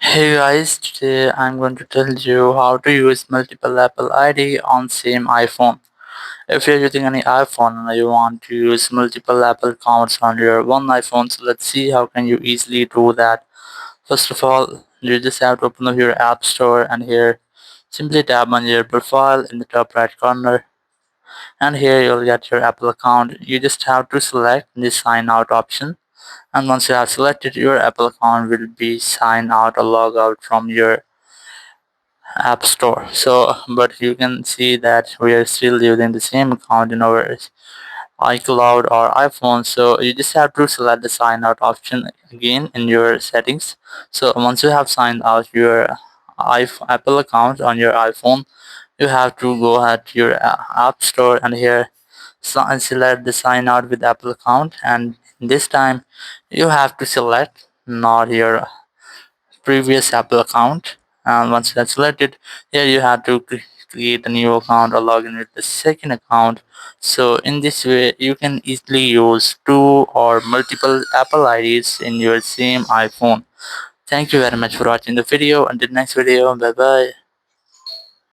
Hey guys, today I'm going to tell you how to use multiple Apple ID on same iPhone. If you're using any iPhone and you want to use multiple Apple accounts on your one iPhone, so let's see how can you easily do that. First of all, you just have to open up your App Store and here simply tap on your profile in the top right corner, and here you'll get your Apple account. You just have to select the sign out option, and once you have selected, your Apple account will be sign out or log out from your App Store. So but you can see that we are still using the same account in our iCloud or iPhone. So you just have to select the sign out option again in your settings. So once you have signed out your Apple account on your iPhone, you have to go ahead to your App Store and here select the sign out with Apple account, and this time you have to select not your previous Apple account. And once that's selected, here you have to create a new account or log in with the second account. So in this way you can easily use two or multiple Apple IDs in your same iPhone. Thank you very much for watching the video. Until next video, bye bye.